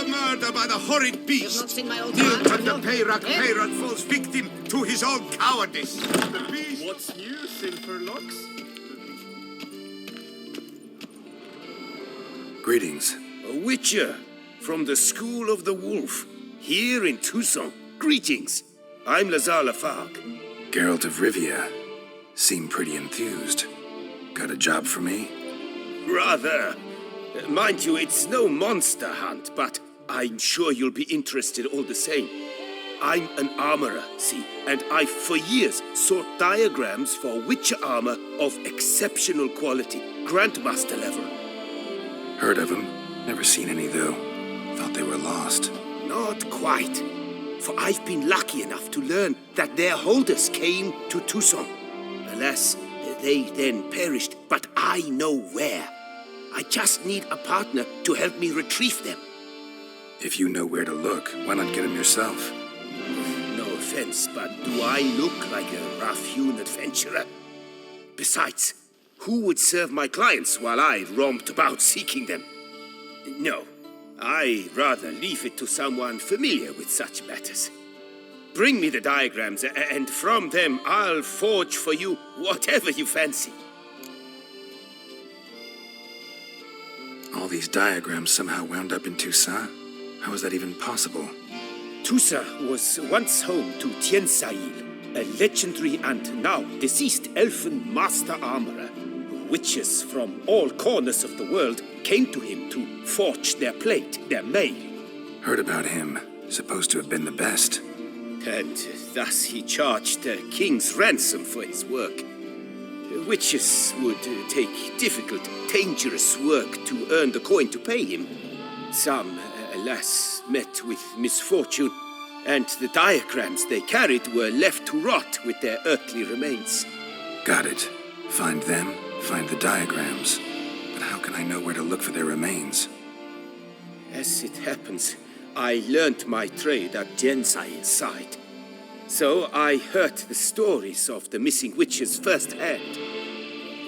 murder by the horrid You've beast. not seen my old Nil man, the have you? Peyrak Eh? Peyrat falls victim to his own cowardice. The beast. What's new, Silverlocks? Greetings. A witcher from the School of the Wolf, here in Tucson. Greetings. I'm Lazar Lafargue. Geralt of Rivia. Seem pretty enthused. Got a job for me? Rather. Mind you, it's no monster hunt, but I'm sure you'll be interested all the same. I'm an armorer, see, and I've for years sought diagrams for witcher armor of exceptional quality, Grandmaster level. Heard of them. Never seen any, though. Thought they were lost. Not quite. For I've been lucky enough to learn that their holders came to Tucson. Alas, they then perished, but I know where. I just need a partner to help me retrieve them. If you know where to look, why not get them yourself? No offense, but do I look like a rough-hewn adventurer? Besides, who would serve my clients while I romped about seeking them? No, I'd rather leave it to someone familiar with such matters. Bring me the diagrams, and from them I'll forge for you whatever you fancy. All these diagrams somehow wound up in Toussaint? How is that even possible? Toussaint was once home to Tiensail, a legendary and now deceased elfin master armorer. Witches from all corners of the world came to him to forge their plate, their mail. Heard about him. Supposed to have been the best. And thus he charged the king's ransom for his work. Witches would take difficult, dangerous work to earn the coin to pay him. Some, alas, met with misfortune, and the diagrams they carried were left to rot with their earthly remains. Got it. Find them, find the diagrams. But how can I know where to look for their remains? As it happens, I learned my trade at Jensail's side. So I heard the stories of the missing witches firsthand.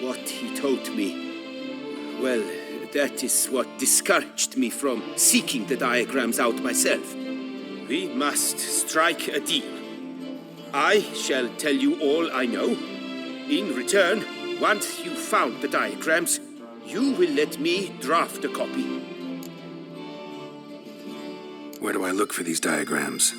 What he told me, well, that is what discouraged me from seeking the diagrams out myself. We must strike a deal. I shall tell you all I know. In return, once you've found the diagrams, you will let me draft a copy. Where do I look for these diagrams?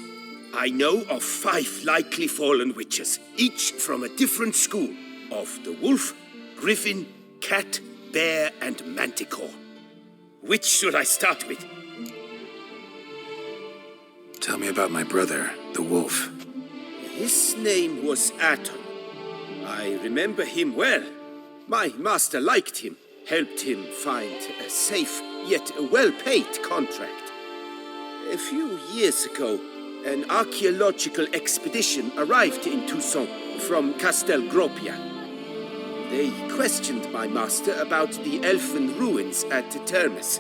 I know of 5 likely fallen witches, each from a different school of the wolf, griffin, cat, bear, and manticore. Which should I start with? Tell me about my brother, the wolf. His name was Aton. I remember him well. My master liked him, helped him find a safe yet well-paid contract. A few years ago, an archaeological expedition arrived in Tucson from Castel Gropia. They questioned my master about the elfin ruins at Termes.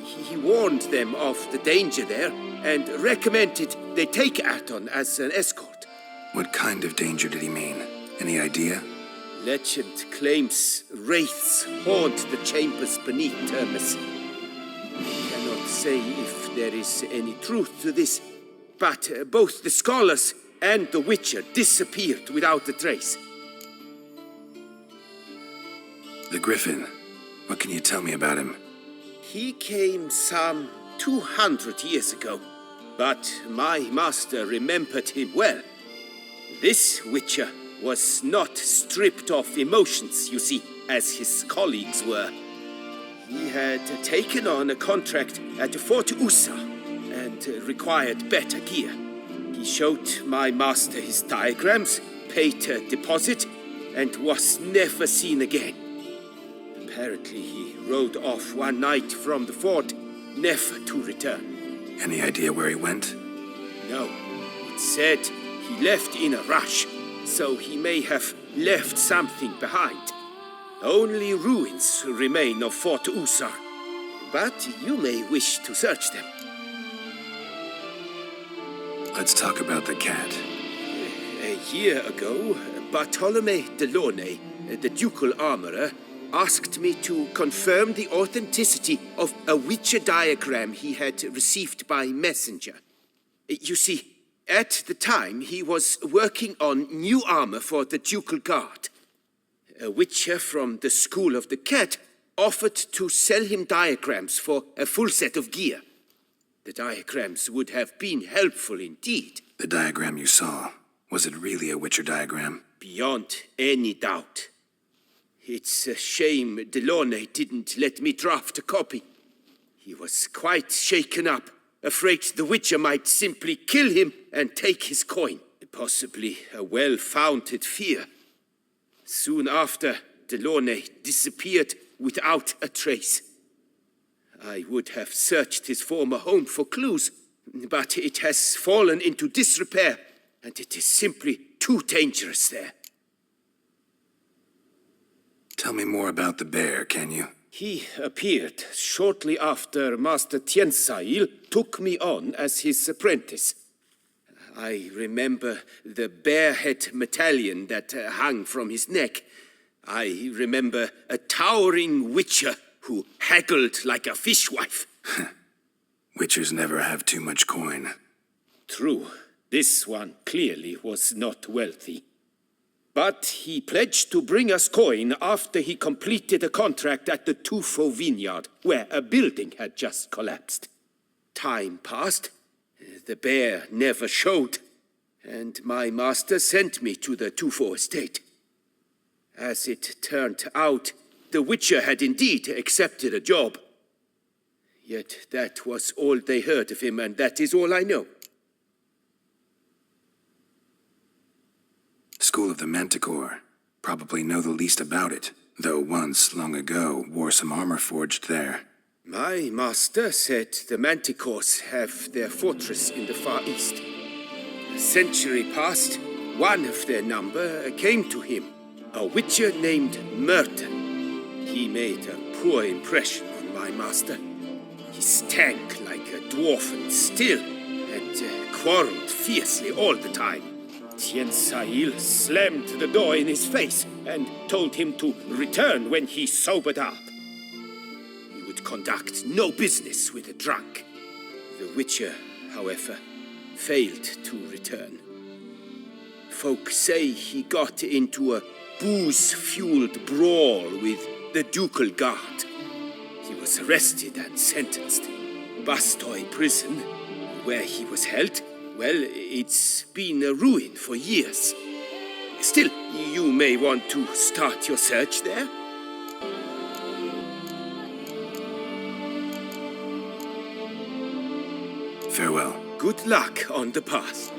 He warned them of the danger there and recommended they take Aton as an escort. What kind of danger did he mean? Any idea? Legend claims wraiths haunt the chambers beneath Termes. Cannot say if there is any truth to this, but both the scholars and the witcher disappeared without a trace. The Griffin. What can you tell me about him? He came some 200 years ago, but my master remembered him well. This witcher was not stripped of emotions, you see, as his colleagues were. He had taken on a contract at Fort Usa and required better gear. He showed my master his diagrams, paid a deposit, and was never seen again. Apparently, he rode off one night from the fort, never to return. Any idea where he went? No, it said he left in a rush, so he may have left something behind. Only ruins remain of Fort Usar, but you may wish to search them. Let's talk about the cat. A year ago, Bartolome Delaunay, the ducal armorer, asked me to confirm the authenticity of a Witcher diagram he had received by messenger. You see, at the time he was working on new armor for the Ducal Guard. A Witcher from the School of the Cat offered to sell him diagrams for a full set of gear. The diagrams would have been helpful indeed. The diagram you saw, was it really a Witcher diagram? Beyond any doubt. It's a shame Delaunay didn't let me draft a copy. He was quite shaken up, afraid the Witcher might simply kill him and take his coin. Possibly a well-founded fear. Soon after, Delaunay disappeared without a trace. I would have searched his former home for clues, but it has fallen into disrepair, and it is simply too dangerous there. Tell me more about the bear, can you? He appeared shortly after Master Tiensail took me on as his apprentice. I remember the bear-head medallion that hung from his neck. I remember a towering witcher who haggled like a fishwife. Witchers never have too much coin. True, this one clearly was not wealthy. But he pledged to bring us coin after he completed a contract at the Tufo vineyard, where a building had just collapsed. Time passed. The bear never showed, and my master sent me to the Tufo estate. As it turned out, the Witcher had indeed accepted a job. Yet that was all they heard of him, and that is all I know. School of the Manticore. Probably know the least about it, though once, long ago, wore some armor forged there. My master said the Manticores have their fortress in the Far East. A century past, one of their number came to him, a Witcher named Merton. He made a poor impression on my master. He stank like a dwarfen still, and quarreled fiercely all the time. Tiensail slammed the door in his face and told him to return when he sobered up. He would conduct no business with a drunk. The Witcher, however, failed to return. Folk say he got into a booze-fueled brawl with the Ducal Guard. He was arrested and sentenced. Bastoy prison, where he was held, well, it's been a ruin for years. Still, you may want to start your search there. Farewell. Good luck on the path.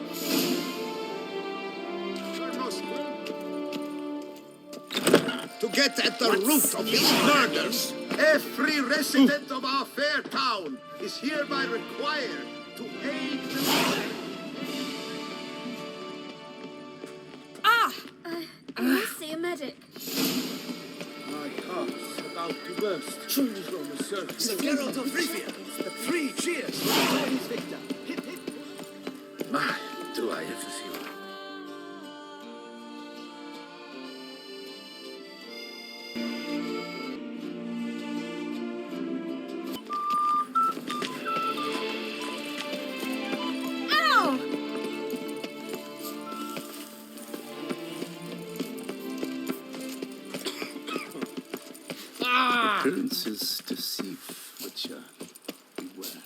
To get at the root of these murders, every resident of our fair town is hereby required to aid the... I must see a medic. My heart's about to burst. Choose on the surface. The GERALT of Rivia. 3 cheers for the Tories victor. Hip, hip. My, do I ever see one. Appearances deceive, Witcher. Beware.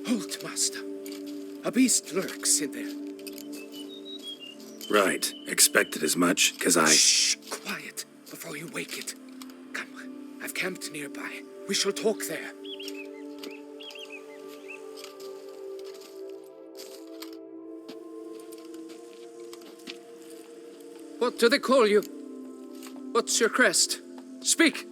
Halt, master. A beast lurks in there. Right. Expected as much, 'cause I... Shh! Quiet, before you wake it. Come, I've camped nearby. We shall talk there. What do they call you? What's your crest? Speak!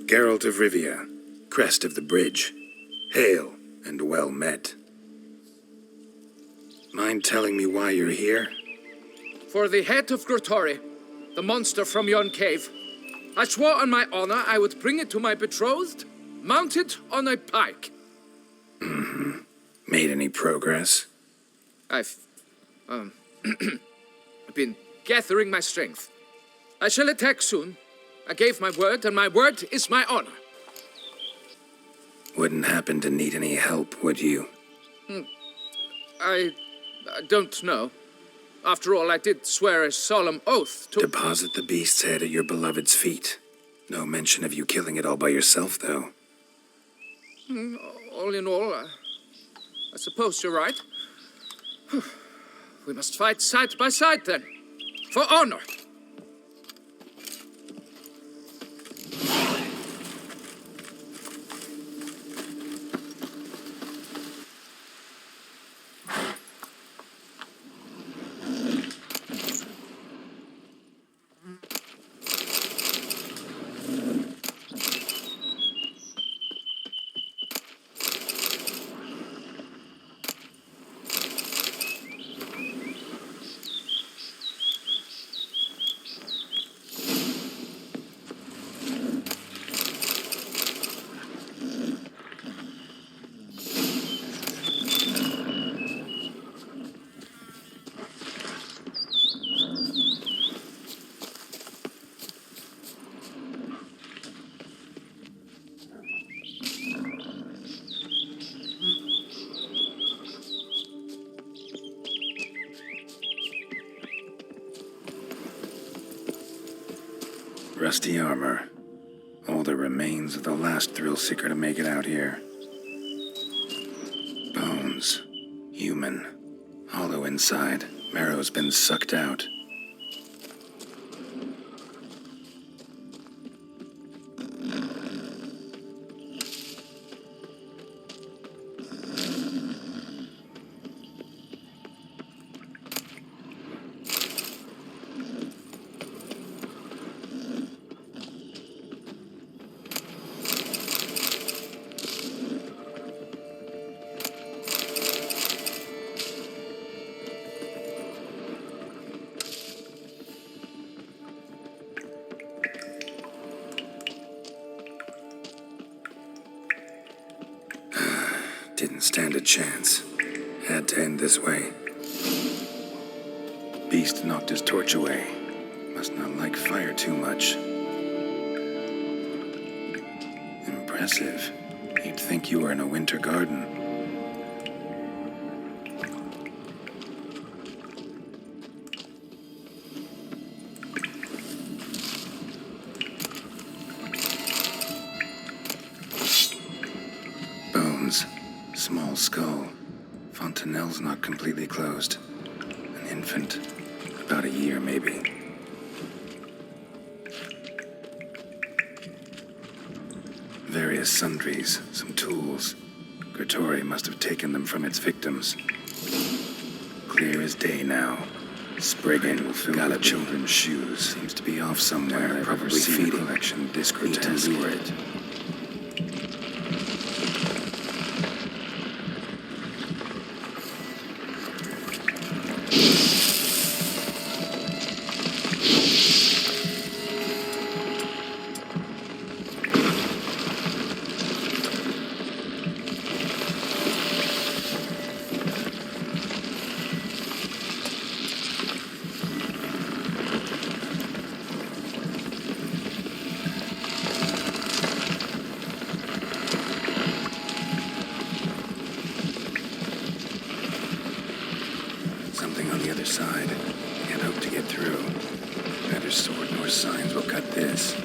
Geralt of Rivia, crest of the bridge. Hail, and well met. Mind telling me why you're here? For the head of Grotori, the monster from yon cave. I swore on my honor I would bring it to my betrothed, mounted on a pike. Made any progress? I've been gathering my strength. I shall attack soon. I gave my word, and my word is my honor. Wouldn't happen to need any help, would you? I don't know. After all, I did swear a solemn oath to... Deposit the beast's head at your beloved's feet. No mention of you killing it all by yourself, though. All in all, I suppose you're right. We must fight side by side, then. For honor. Rusty armor. All the remains of the last thrill-seeker to make it out here. Bones. Human. Hollow inside. Marrow's been sucked out. Didn't stand a chance. Had to end this way. Beast knocked his torch away. Must not like fire too much. Impressive. You'd think you were in a winter garden. Bones. Small skull. Fontanelle's not completely closed. An infant. About a year, maybe. Various sundries, some tools. Grotori must have taken them from its victims. Clear as day now. Sprigging got a children's shoes. Seems to be off somewhere. Probably feeding. Collection this grotesque. It. Something on the other side. Can't hope to get through. Neither sword nor signs will cut this.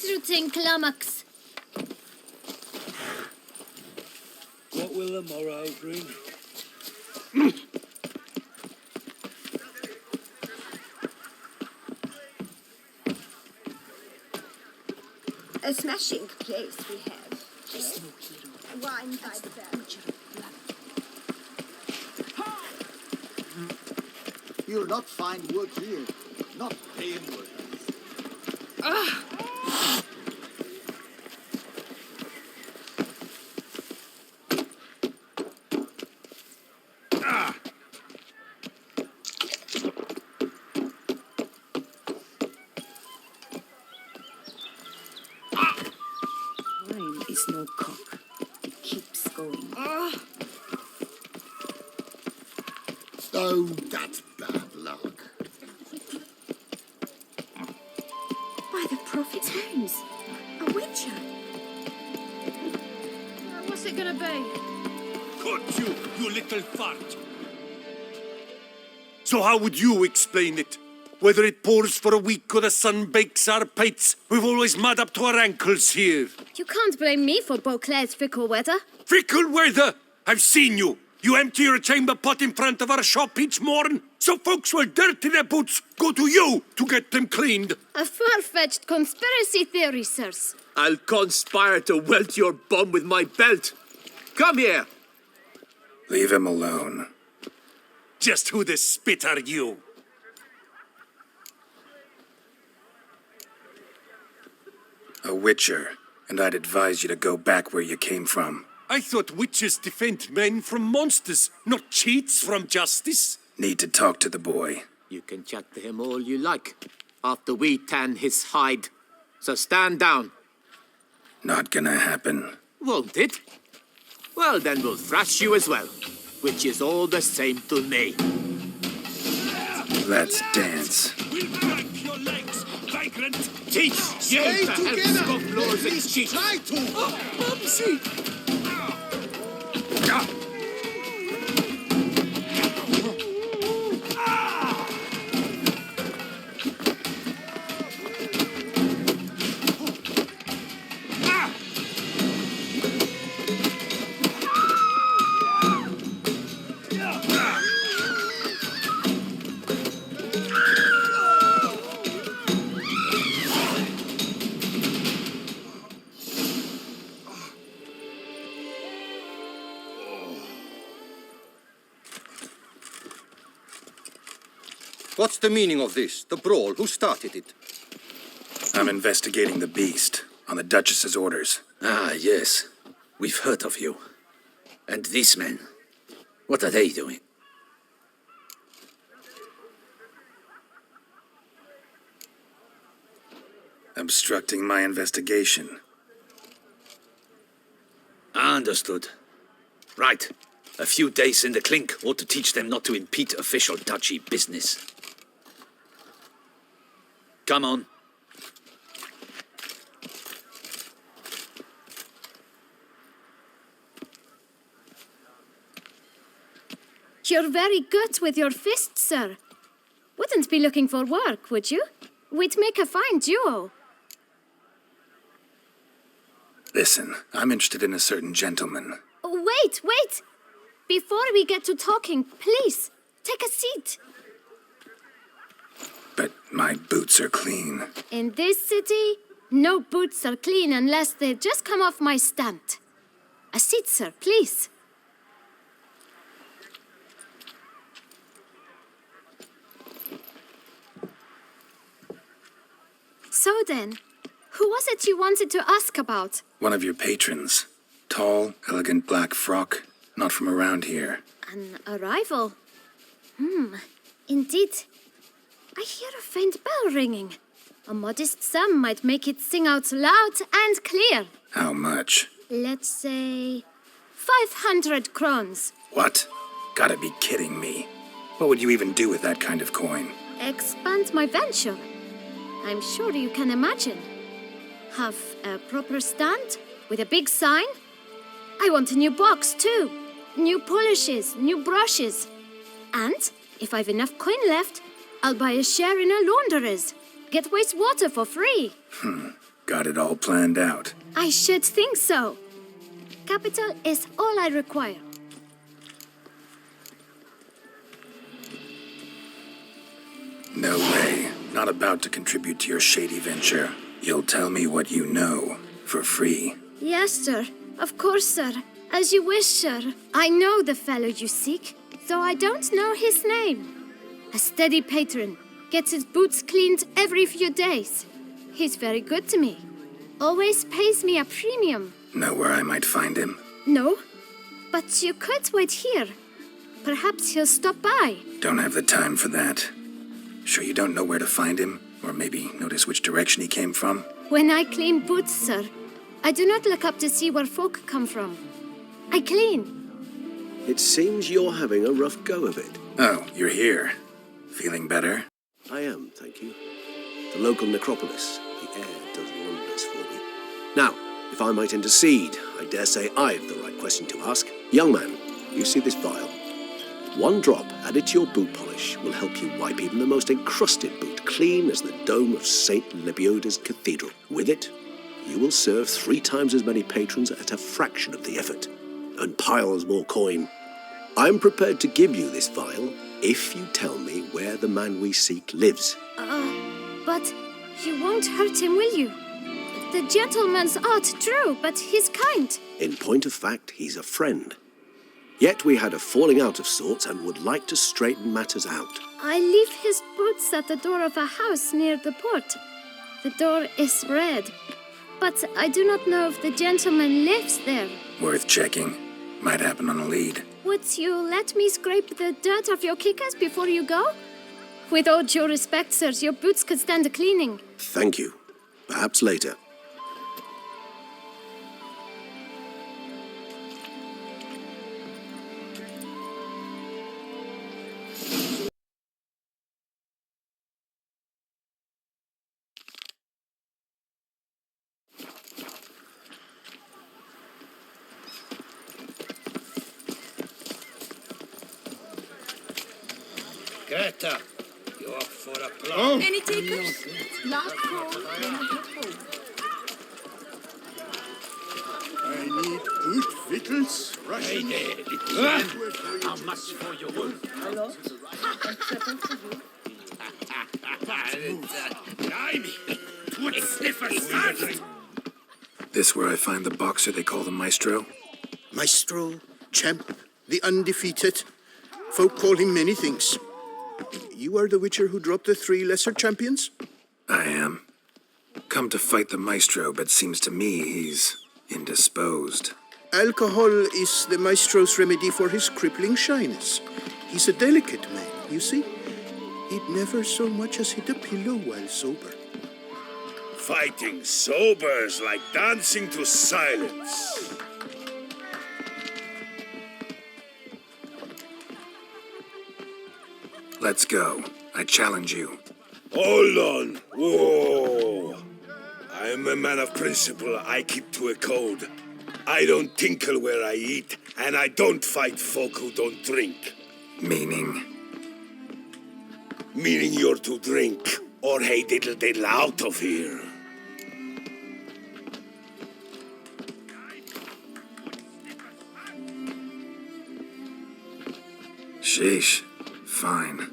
Truting Climax. What will the morrow bring? A smashing place we have. Wine by the bell. You'll not find wood here. Not plain wood. Wine is no cock. It keeps going. Oh, that's bad luck. By the prophet's wounds. A witcher. What's it gonna be? Cut you, you little fart! So how would you explain it? Whether it pours for a week or the sun bakes our pates, we've always mud up to our ankles here. You can't blame me for Beauclair's fickle weather. Fickle weather! I've seen you! You empty your chamber pot in front of our shop each morn, so folks will dirty their boots, go to you to get them cleaned. A far-fetched conspiracy theory, sirs. I'll conspire to welt your bum with my belt. Come here. Leave him alone. Just who the spit are you? A witcher, and I'd advise you to go back where you came from. I thought witches defend men from monsters, not cheats from justice. Need to talk to the boy. You can chat to him all you like, after we tan his hide. So stand down. Not gonna happen. Won't it? Well, then we'll thrash you as well, which is all the same to me. Let's dance. We'll break your legs, vagrant! Teach Stay you to help together. scofflaws At and least cheats. try to. Bubsy! What's the meaning of this? The brawl? Who started it? I'm investigating the beast, on the Duchess's orders. Ah, yes. We've heard of you. And these men, what are they doing? Obstructing my investigation. Understood. Right. A few days in the clink ought to teach them not to impede official duchy business. Come on. You're very good with your fists, sir. Wouldn't be looking for work, would you? We'd make a fine duo. Listen, I'm interested in a certain gentleman. Wait, wait! Before we get to talking, please, take a seat. But my boots are clean. In this city, no boots are clean unless they just come off my stand. A seat, sir, please. So then, who was it you wanted to ask about? One of your patrons. Tall, elegant black frock. Not from around here. An arrival? Indeed. I hear a faint bell ringing. A modest sum might make it sing out loud and clear. How much? Let's say 500 crowns. What? Gotta be kidding me. What would you even do with that kind of coin? Expand my venture. I'm sure you can imagine. Have a proper stand with a big sign. I want a new box too. New polishes, new brushes. And if I've enough coin left, I'll buy a share in a launderer's. Get wastewater for free. got it all planned out. I should think so. Capital is all I require. No way. Not about to contribute to your shady venture. You'll tell me what you know, for free. Yes, sir. Of course, sir. As you wish, sir. I know the fellow you seek, though I don't know his name. A steady patron. Gets his boots cleaned every few days. He's very good to me. Always pays me a premium. Know where I might find him? No, but you could wait here. Perhaps he'll stop by. Don't have the time for that. Sure you don't know where to find him? Or maybe notice which direction he came from? When I clean boots, sir, I do not look up to see where folk come from. I clean. It seems you're having a rough go of it. Oh, you're here. Feeling better? I am, thank you. The local necropolis. The air does wonders for me. Now, if I might intercede, I dare say I've the right question to ask. Young man, you see this vial? One drop added to your boot polish will help you wipe even the most encrusted boot clean as the dome of St. Lebioda's Cathedral. With it, you will serve 3 times as many patrons at a fraction of the effort, and piles more coin. I'm prepared to give you this vial if you tell me where the man we seek lives. But you won't hurt him, will you? The gentleman's odd, true, but he's kind. In point of fact, he's a friend. Yet we had a falling out of sorts and would like to straighten matters out. I leave his boots at the door of a house near the port. The door is red, but I do not know if the gentleman lives there. Worth checking. Might happen on a lead. Would you let me scrape the dirt off your kickers before you go? With all due respect, sirs, your boots could stand a cleaning. Thank you. Perhaps later. Greta, you up for a plan? Any takers? Last call. I need good victuals, Russian. Hey there, how much for your wool? Blimey, what sniffers? This where I find the boxer they call the Maestro? Maestro, champ, the undefeated. Folk call him many things. You are the witcher who dropped the 3 lesser champions? I am. Come to fight the Maestro, but seems to me he's indisposed. Alcohol is the Maestro's remedy for his crippling shyness. He's a delicate man, you see. He'd never so much as hit a pillow while sober. Fighting sober's like dancing to silence. Let's go. I challenge you. Hold on. Whoa. I'm a man of principle. I keep to a code. I don't tinkle where I eat, and I don't fight folk who don't drink. Meaning? Meaning you're to drink, or hey diddle diddle out of here. Sheesh. Fine.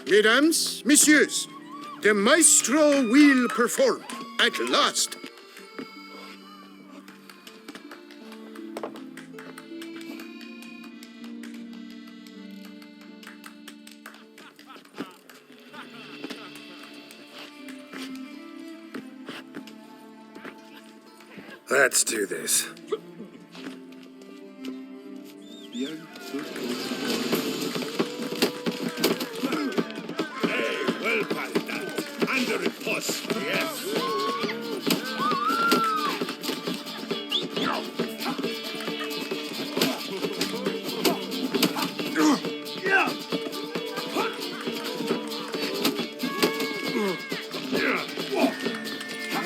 Mesdames, messieurs, the Maestro will perform at last. Let's do this. Hey, well, Paladin. Under a post, yes.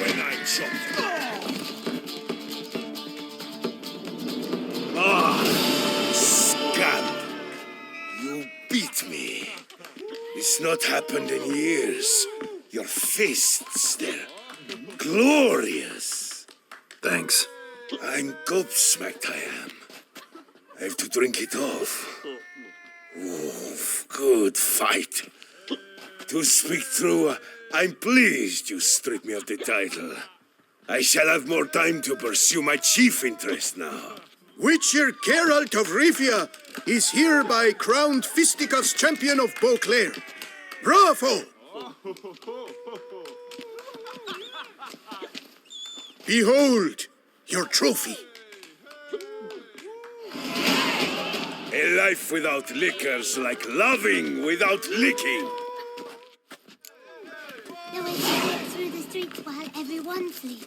When I'm shot. Scamp! You beat me. It's not happened in years. Your fists, they're glorious. Thanks. I'm gobsmacked, I am. I have to drink it off. Oof, good fight. To speak true, I'm pleased you stripped me of the title. I shall have more time to pursue my chief interest now. Witcher GERALT of Rivia is hereby crowned Fisticuffs champion of Beauclair. Bravo! Behold your trophy. A life without liquor's like loving without licking. The way to walk through the streets while everyone sleeps.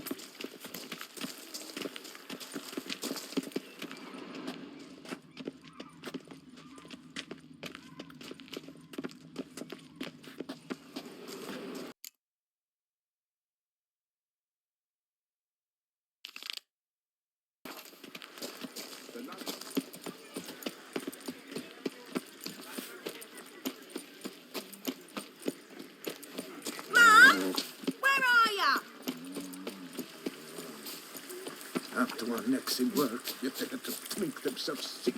After our necks in work, yet they had to drink themselves sick.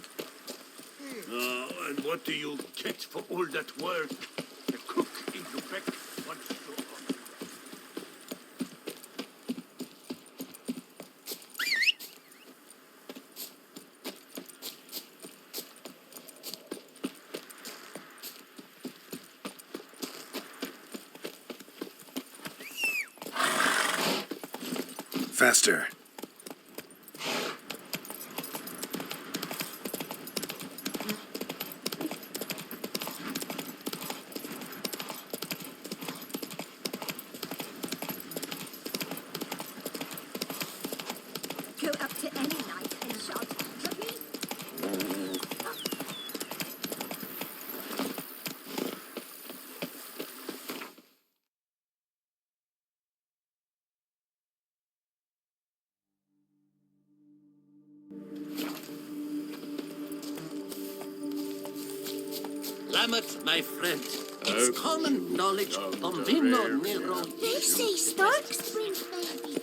And what do you get for all that work? The cook in Quebec wants to... Faster. Go up to any knight and shout, "Come in." Lamet, my friend, it's common knowledge Omino Nero. They say storks bring babies.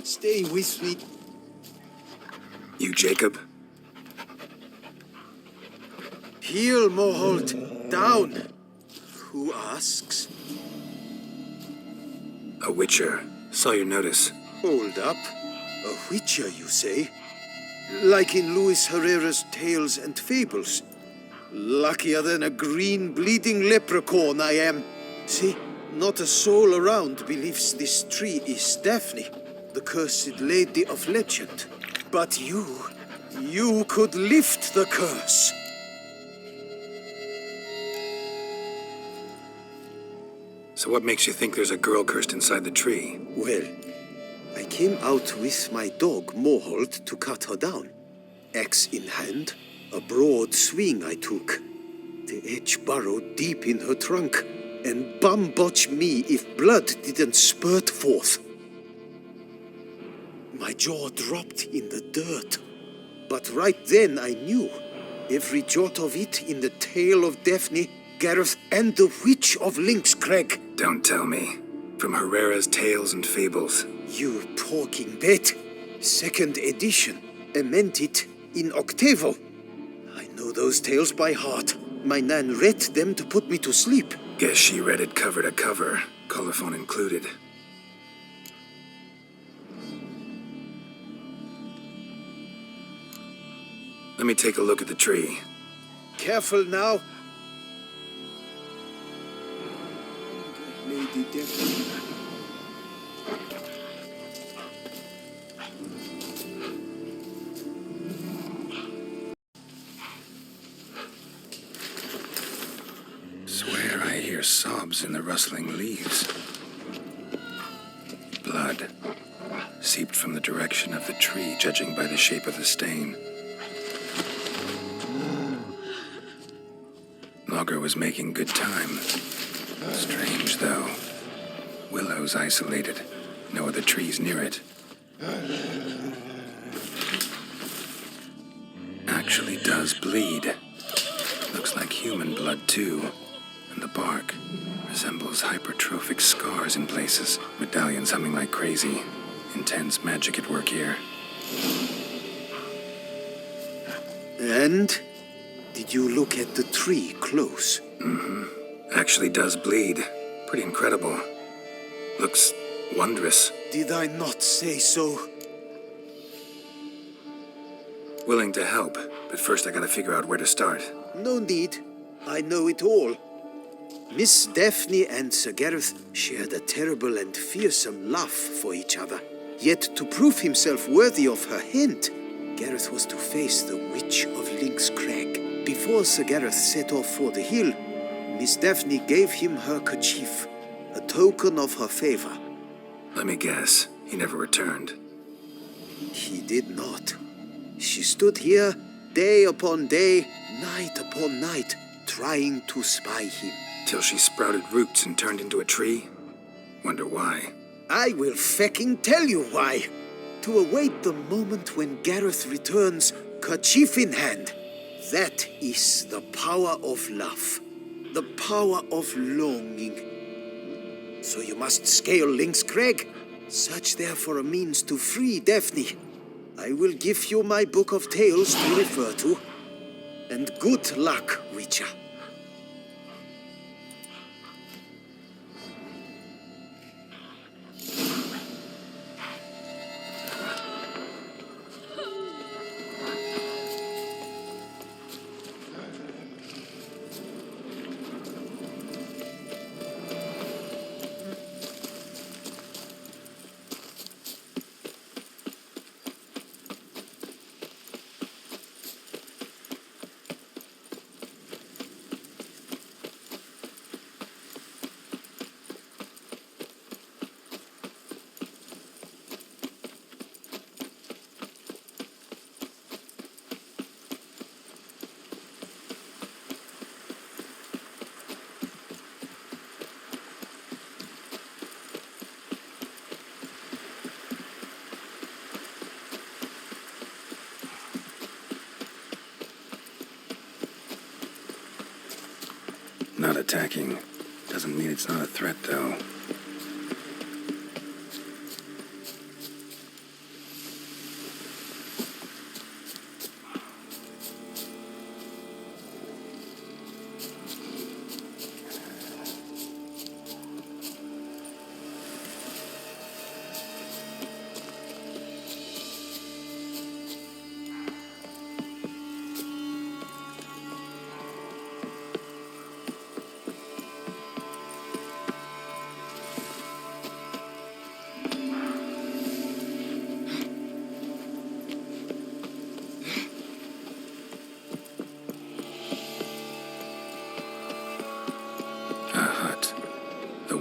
Stay with me. You, Jacob? Heel, Moholt. Down. Who asks? A witcher. Saw your notice. Hold up. A witcher, you say? Like in Luis Herrera's Tales and Fables. Luckier than a green bleeding leprechaun I am. See, not a soul around believes this tree is Daphne, the cursed lady of legend. But you could lift the curse. So what makes you think there's a girl cursed inside the tree? Well, I came out with my dog, Moholt, to cut her down. Axe in hand, a broad swing I took. The edge burrowed deep in her trunk, and bum-botch me if blood didn't spurt forth. My jaw dropped in the dirt. But right then I knew. Every jot of it in the tale of Daphne, Gareth, and the Witch of Lynxcrag. Don't tell me. From Herrera's Tales and Fables. You talking bet. Second edition. Amended in octavo. I know those tales by heart. My nan read them to put me to sleep. Guess she read it cover to cover, colophon included. Let me take a look at the tree. Careful now. Lady Daphne. Swear I hear sobs in the rustling leaves. Blood. seeped from the direction of the tree, judging by the shape of the stain. Logger was making good time. Strange, though. Willow's isolated. No other trees near it. Actually does bleed. Looks like human blood, too. And the bark resembles hypertrophic scars in places. Medallions humming like crazy. Intense magic at work here. And? Did you look at the tree close? Mm-hmm. Actually does bleed. Pretty incredible. Looks wondrous. Did I not say so? Willing to help, but first I gotta figure out where to start. No need. I know it all. Miss Daphne and Sir Gareth shared a terrible and fearsome love for each other. Yet to prove himself worthy of her hint, Gareth was to face the Witch of Lynx Crag. Before Sir Gareth set off for the hill, Miss Daphne gave him her kerchief, a token of her favor. Let me guess, he never returned. He did not. She stood here, day upon day, night upon night, trying to spy him. Till she sprouted roots and turned into a tree? Wonder why. I will fecking tell you why. To await the moment when Gareth returns, kerchief in hand. That is the power of love. The power of longing. So you must scale Lynx Crag. Search there for a means to free Daphne. I will give you my book of tales to refer to. And good luck, Witcher. Not attacking. Doesn't mean it's not a threat, though.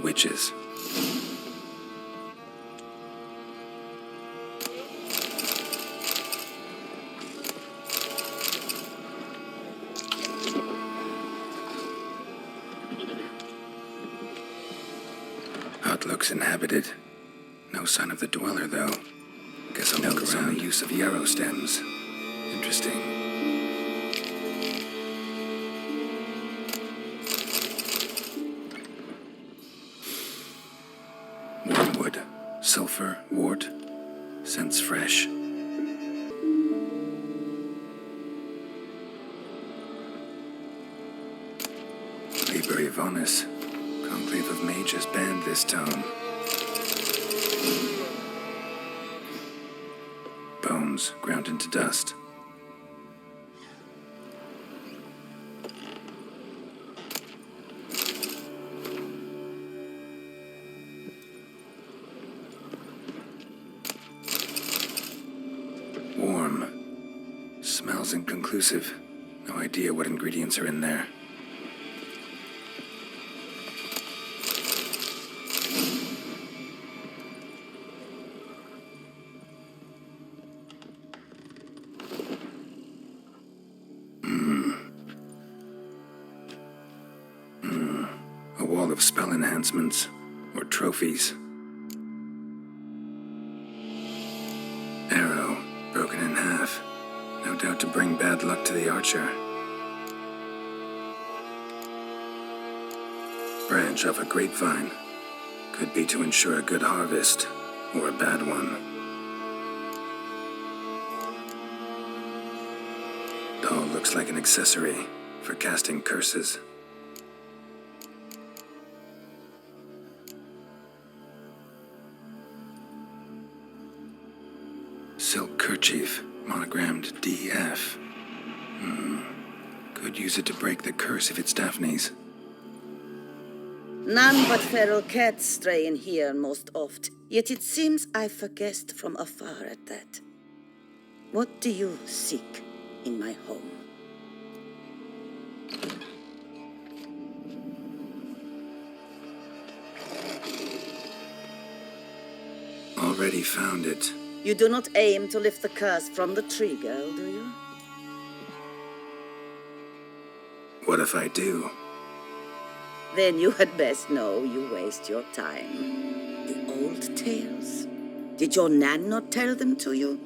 Witches. Hut looks inhabited. No sign of the dweller, though. Guess I'll look around the use of yarrow stems. Interesting. Wormwood, sulfur, wart, scents fresh. Library of Honest, conclave of mages banned this tome. Bones ground into dust. Warm. Smells inconclusive. No idea what ingredients are in there. wall of spell enhancements, or trophies. Arrow, broken in half. No doubt to bring bad luck to the archer. Branch off a grapevine. Could be to ensure a good harvest, or a bad one. Doll looks like an accessory for casting curses. Silk kerchief, monogrammed DF. Could use it to break the curse if it's Daphne's. None but feral cats stray in here most oft, yet it seems I've guessed from afar at that. What do you seek in my home? Already found it. You do not aim to lift the curse from the tree, girl, do you? What if I do? Then you had best know you waste your time. The old tales? Did your nan not tell them to you?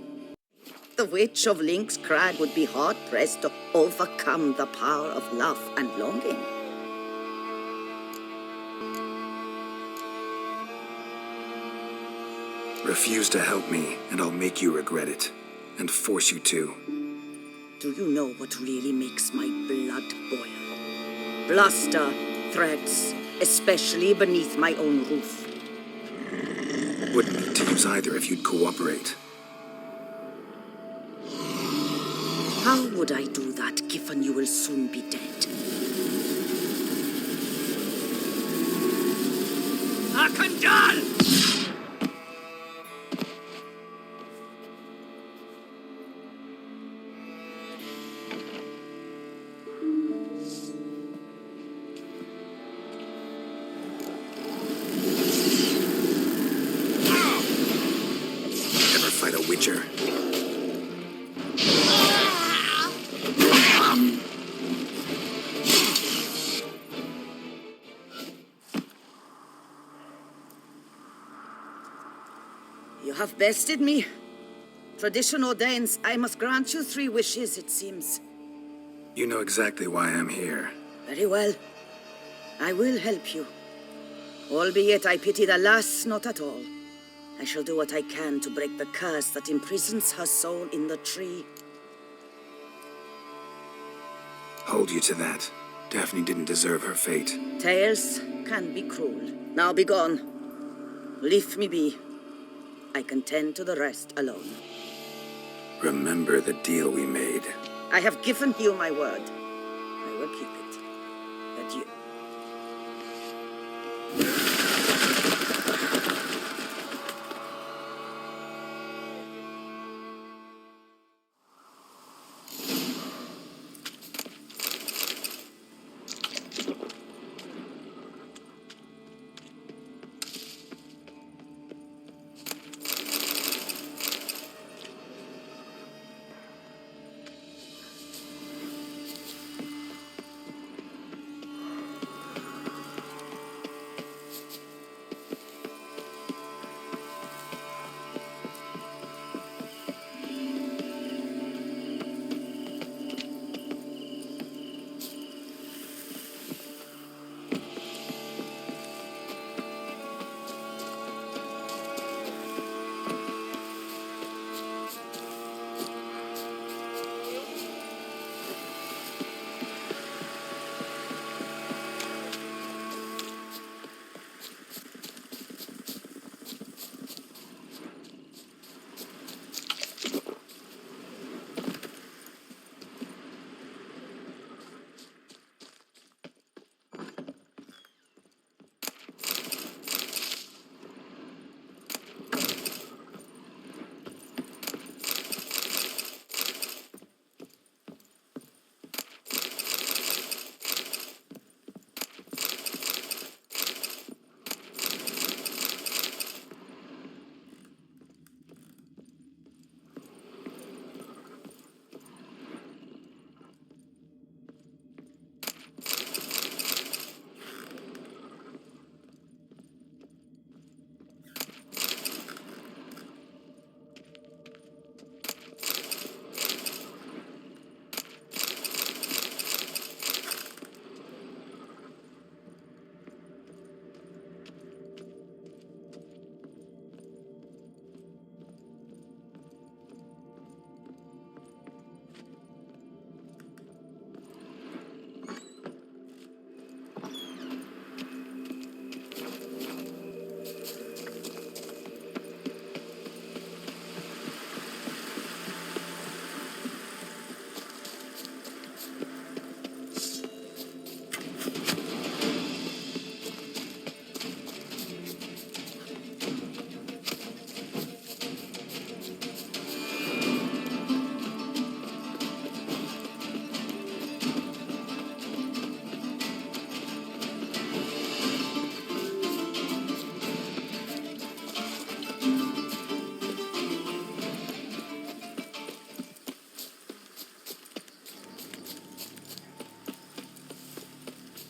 The witch of Lynx Crag would be hard-pressed to overcome the power of love and longing. Refuse to help me, and I'll make you regret it. And force you to. Do you know what really makes my blood boil? Bluster, threats, especially beneath my own roof. Wouldn't need to use either if you'd cooperate. How would I do that, given you will soon be dead? Akandal! Never fight a witcher. You have bested me. Tradition ordains I must grant you 3 wishes, it seems. You know exactly why I'm here. Very well. I will help you. Albeit I pity the lass not at all. I shall do what I can to break the curse that imprisons her soul in the tree. Hold you to that. Daphne didn't deserve her fate. Tales can be cruel. Now be gone. Leave me be. I can tend to the rest alone. Remember the deal we made. I have given you my word. I will keep it. Adieu.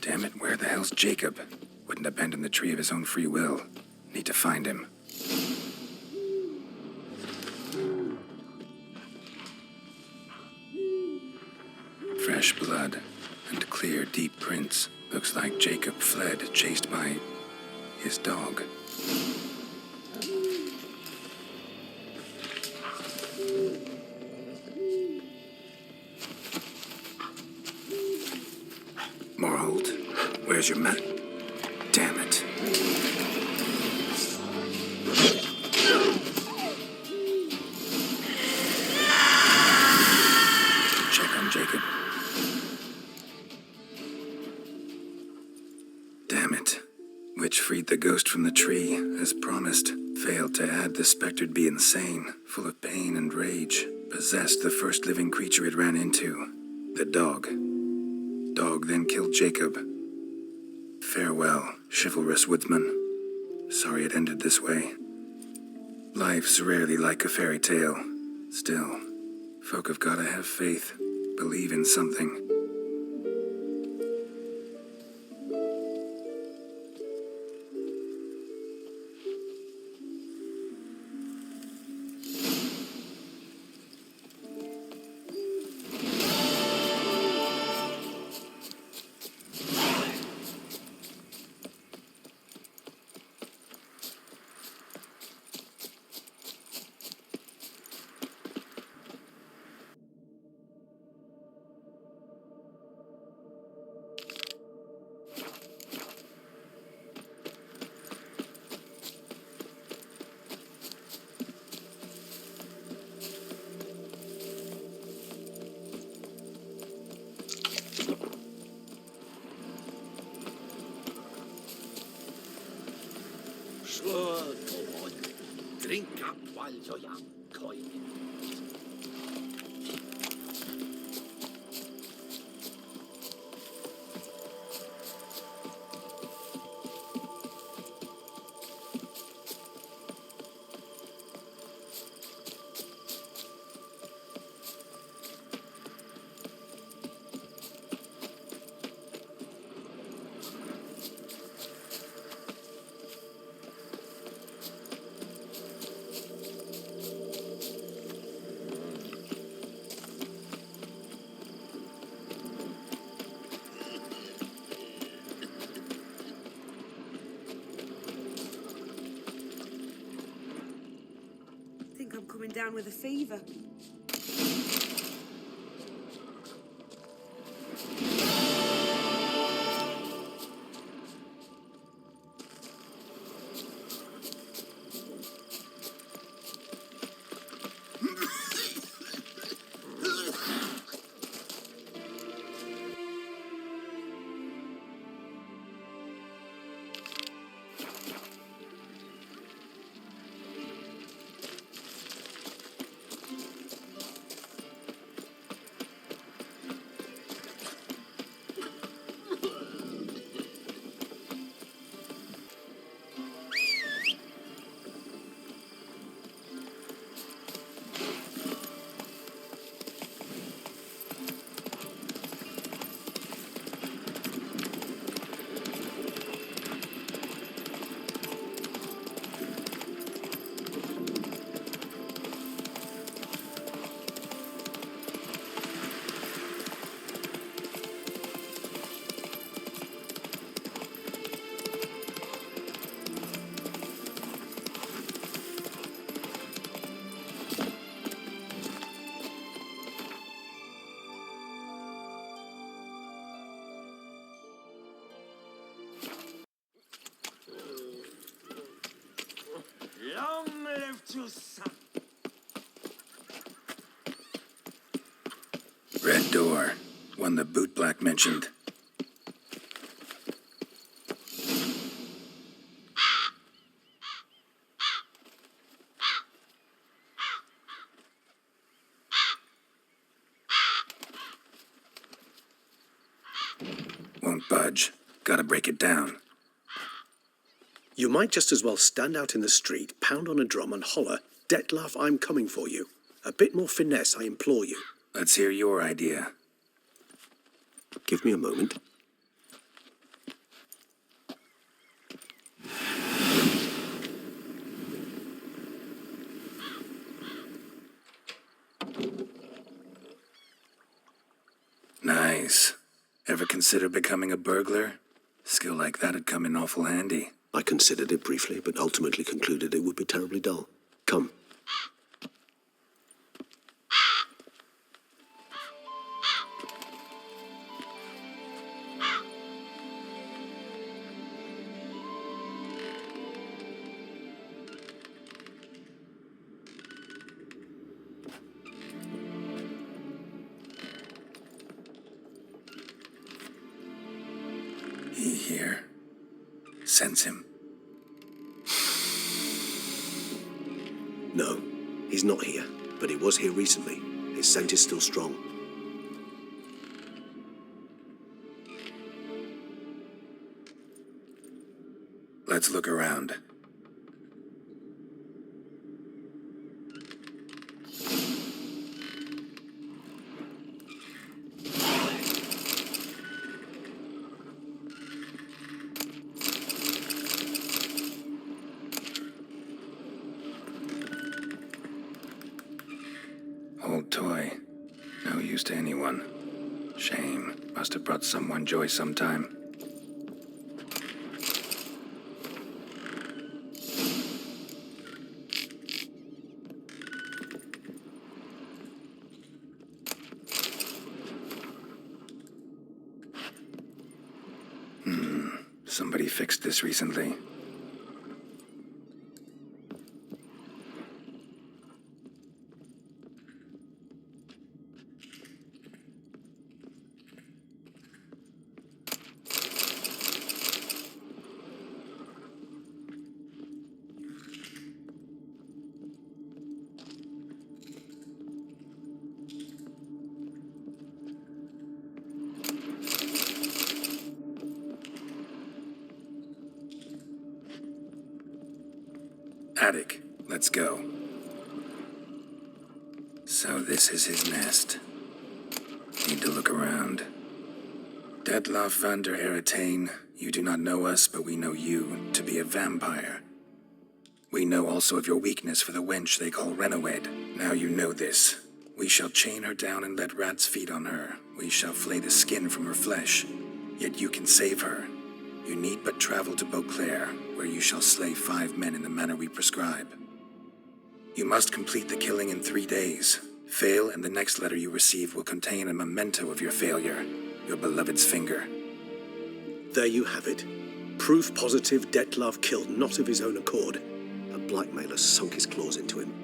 Damn it, where the hell's Jacob? Wouldn't abandon the tree of his own free will. Need to find him. Fresh blood and clear, deep prints. Looks like Jacob fled, chased by his dog. Morhold, where's your mat? Damn it. Check on Jacob. Damn it. Witch freed the ghost from the tree, as promised. Failed to add the spectre'd be insane, full of pain and rage. Possessed the first living creature it ran into. The dog. Dog then killed Jacob. Farewell, chivalrous woodsman. Sorry it ended this way. Life's rarely like a fairy tale. Still, folk have gotta have faith, believe in something. Sure, go on. Drink up while you're young, Coin. I think I'm coming down with a fever. Long live to son. Red door. One the bootblack mentioned. Won't budge. Gotta break it down. You might just as well stand out in the street, pound on a drum and holler, "Detlef, I'm coming for you." A bit more finesse, I implore you. Let's hear your idea. Give me a moment. Ever consider becoming a burglar? Skill like that'd come in awful handy. I considered it briefly, but ultimately concluded it would be terribly dull. Come. He here. Sense him. No, he's not here, but he was here recently. His scent is still strong. Let's look around. Old toy. No use to anyone. Shame. Must have brought someone joy sometime. Somebody fixed this recently. Attic, let's go. So this is his nest. Need to look around. Detlaff van der Eretain, you do not know us, but we know you to be a vampire. We know also of your weakness for the wench they call Renawed. Now you know this. We shall chain her down and let rats feed on her. We shall flay the skin from her flesh. Yet you can save her. You need but travel to Beauclair, where you shall slay 5 men in the manner we prescribe. You must complete the killing in 3 days. Fail, and the next letter you receive will contain a memento of your failure, your beloved's finger. There you have it. Proof positive Detlaff killed not of his own accord. A blackmailer sunk his claws into him.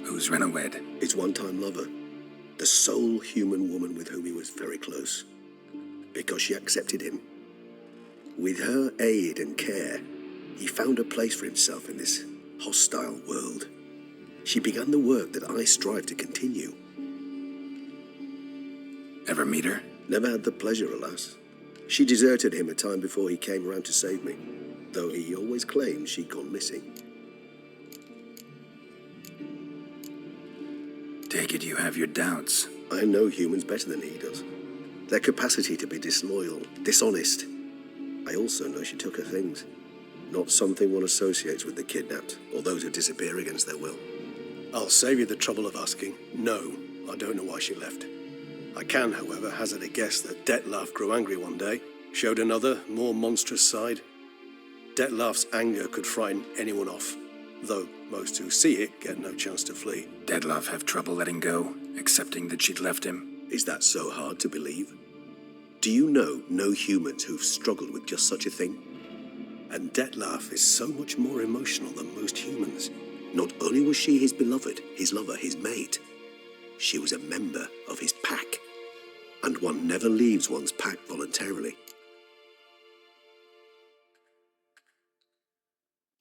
Who's Renawed? His one-time lover. The sole human woman with whom he was very close. Because she accepted him. With her aid and care, he found a place for himself in this hostile world. She began the work that I strive to continue. Ever meet her? Never had the pleasure, alas. She deserted him a time before he came around to save me, though he always claimed she'd gone missing. Take it you have your doubts. I know humans better than he does. Their capacity to be disloyal, dishonest. I also know she took her things. Not something one associates with the kidnapped, or those who disappear against their will. I'll save you the trouble of asking. No, I don't know why she left. I can, however, hazard a guess that Detlaff grew angry one day, showed another, more monstrous side. Detlaff's anger could frighten anyone off, though most who see it get no chance to flee. Detlaff have trouble letting go, accepting that she'd left him? Is that so hard to believe? Do you know no humans who've struggled with just such a thing? And Detlaff is so much more emotional than most humans. Not only was she his beloved, his lover, his mate, she was a member of his pack. And one never leaves one's pack voluntarily.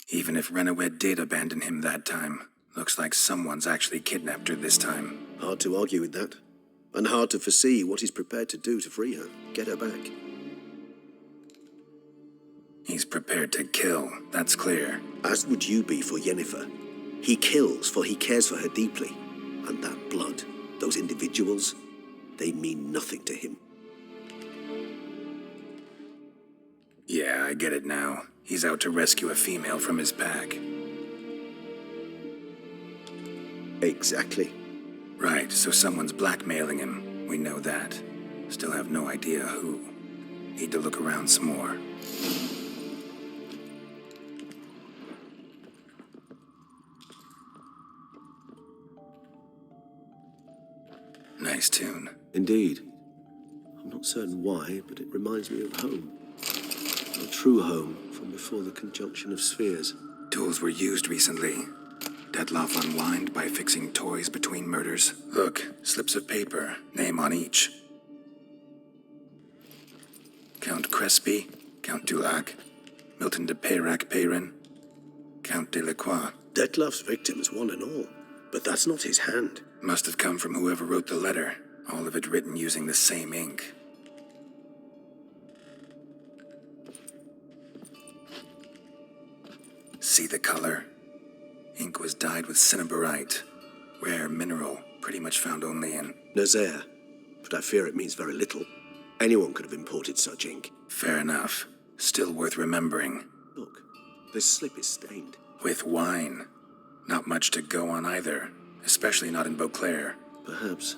Even if Renawed did abandon him that time, looks like someone's actually kidnapped her this time. Hard to argue with that. And hard to foresee what he's prepared to do to free her, get her back. He's prepared to kill, that's clear. As would you be for Yennefer. He kills, for he cares for her deeply. And that blood, those individuals, they mean nothing to him. Yeah, I get it now. He's out to rescue a female from his pack. Exactly. Right, so someone's blackmailing him. We know that. Still have no idea who. Need to look around some more. Nice tune. Indeed. I'm not certain why, but it reminds me of home. A true home from before the conjunction of spheres. Tools were used recently. Detloff unwind by fixing toys between murders. Look, slips of paper, name on each. Count Crespi, Count Dulac, Milton de Peyrac-Peyrin, Count Delacroix. Detloff's victims, one and all. But that's not his hand. Must have come from whoever wrote the letter. All of it written using the same ink. See the color? Ink was dyed with cinnabarite. Rare mineral, pretty much found only in Nazaire. But I fear it means very little. Anyone could have imported such ink. Fair enough. Still worth remembering. Look, this slip is stained. With wine. Not much to go on either. Especially not in Beauclair. Perhaps.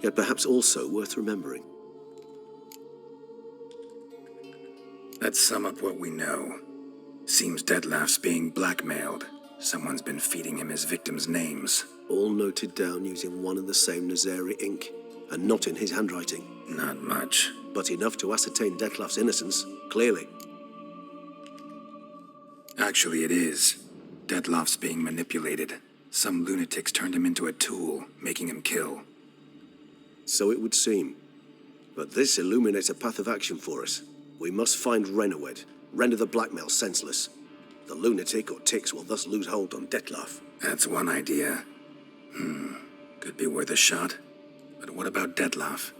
Yet perhaps also worth remembering. Let's sum up what we know. Seems Detloff's being blackmailed. Someone's been feeding him his victims' names. All noted down using one and the same Nazaire ink, and not in his handwriting. Not much. But enough to ascertain Detloff's innocence, clearly. Actually, it is. Detloff's being manipulated. Some lunatics turned him into a tool, making him kill. So it would seem. But this illuminates a path of action for us. We must find Renowed, render the blackmail senseless. The lunatic or ticks will thus lose hold on Detloff. That's one idea. Could be worth a shot. But what about Detloff?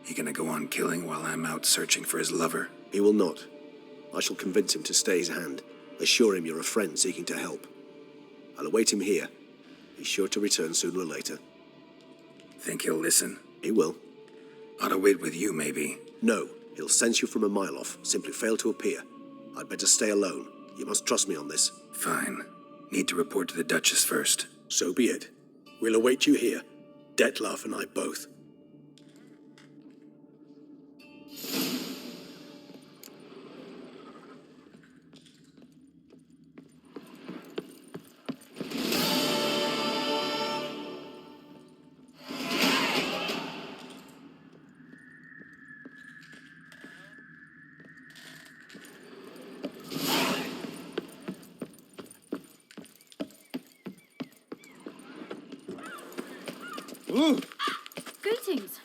He gonna go on killing while I'm out searching for his lover? He will not. I shall convince him to stay his hand. Assure him you're a friend seeking to help. I'll await him here. He's sure to return sooner or later. Think he'll listen? He will. Ought to wait with you, maybe. No, he'll sense you from a mile off. Simply fail to appear. I'd better stay alone. You must trust me on this. Fine. Need to report to the Duchess first. So be it. We'll await you here. Detloff and I both. Greetings.